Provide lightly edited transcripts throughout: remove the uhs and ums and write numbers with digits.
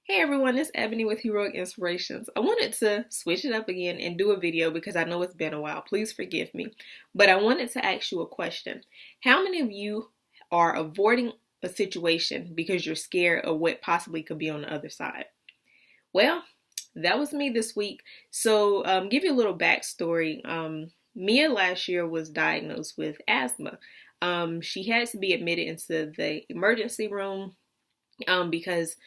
Hey everyone, it's Ebony with Heroic Inspirations. I wanted to switch it up again and do a video because I know it's been a while. Please forgive me. But I wanted to ask you a question. How many of you are avoiding a situation because you're scared of what possibly could be on the other side? Well, that was me this week. So, give you a little backstory. Mia last year was diagnosed with asthma. She had to be admitted into the emergency room because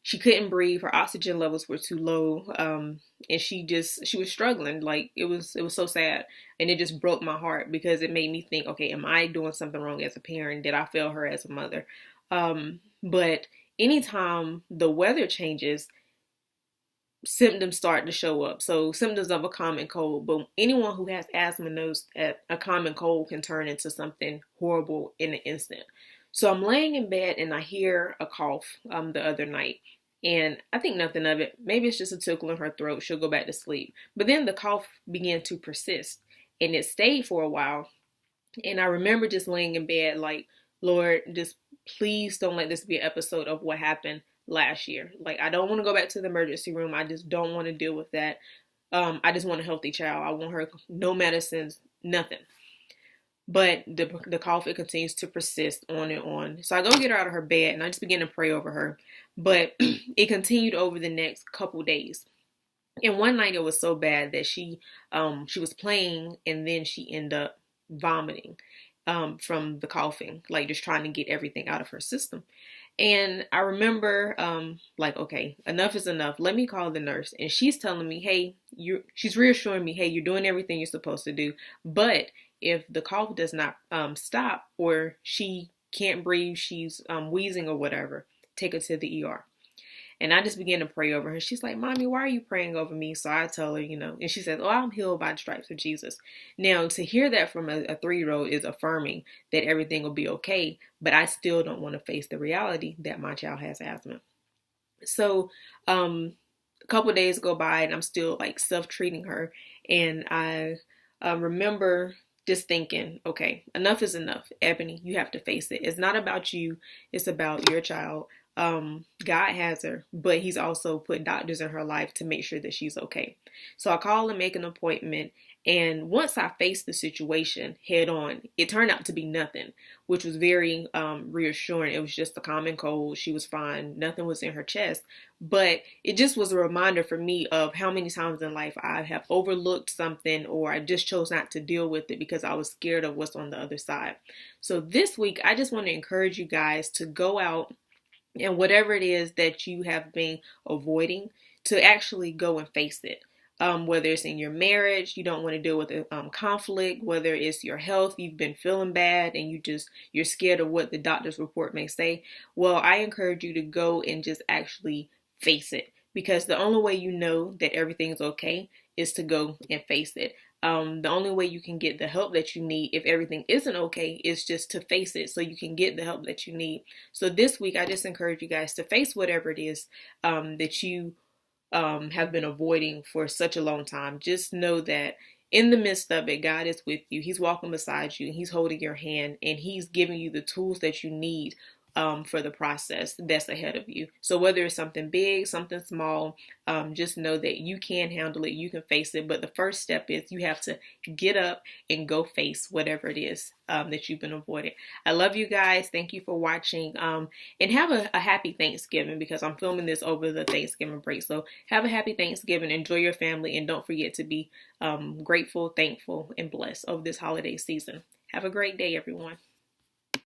she couldn't breathe. Her oxygen levels were too low, and she was struggling. Like it was so sad, and it just broke my heart because it made me think, okay, am I doing something wrong as a parent? Did I fail her as a mother? But anytime the weather changes, symptoms start to show up. So symptoms of a common cold. But anyone who has asthma knows that a common cold can turn into something horrible in an instant. So I'm laying in bed and I hear a cough the other night. And I think nothing of it. Maybe it's just a tickle in her throat. She'll go back to sleep. But then the cough began to persist and it stayed for a while. And I remember just laying in bed like, Lord, just please don't let this be an episode of what happened last year. Like, I don't want to go back to the emergency room. I just don't want to deal with that. I just want a healthy child. I want her, no medicines, nothing. But the cough, it continues to persist on and on. So I go get her out of her bed and I just begin to pray over her. But it continued over the next couple days. And one night it was so bad that she was playing and then she ended up vomiting from the coughing, like just trying to get everything out of her system. And I remember, like, okay, enough is enough. Let me call the nurse. And she's telling me, hey, she's reassuring me, hey, you're doing everything you're supposed to do. But if the cough does not stop or she can't breathe, she's wheezing or whatever, take her to the ER. And I just began to pray over her. She's like, Mommy, why are you praying over me? So I tell her, and she says, oh, I'm healed by the stripes of Jesus. Now, to hear that from a 3-year-old is affirming that everything will be okay, but I still don't want to face the reality that my child has asthma. So, a couple of days go by and I'm still like self-treating her. And I remember just thinking, okay, enough is enough. Ebony, you have to face it. It's not about you. It's about your child. God has her, but he's also put doctors in her life to make sure that she's okay. So I call and make an appointment. And once I faced the situation head on, it turned out to be nothing, which was very reassuring. It was just a common cold. She was fine. Nothing was in her chest. But it just was a reminder for me of how many times in life I have overlooked something or I just chose not to deal with it because I was scared of what's on the other side. So this week, I just want to encourage you guys to go out and whatever it is that you have been avoiding, to actually go and face it. Whether it's in your marriage, you don't want to deal with a conflict, whether it's your health, you've been feeling bad and you're scared of what the doctor's report may say. Well, I encourage you to go and just actually face it, because the only way you know that everything's okay is to go and face it. The only way you can get the help that you need if everything isn't okay is just to face it so you can get the help that you need. So this week, I just encourage you guys to face whatever it is that you have been avoiding for such a long time. Just know that in the midst of it, God is with you. He's walking beside you. He's holding your hand and he's giving you the tools that you need for the process that's ahead of you. So whether it's something big, something small, just know that you can handle it, you can face it. But the first step is you have to get up and go face whatever it is that you've been avoiding. I love you guys. Thank you for watching. And have a happy Thanksgiving, because I'm filming this over the Thanksgiving break. So have a happy Thanksgiving. Enjoy your family. And don't forget to be grateful, thankful, and blessed over this holiday season. Have a great day, everyone.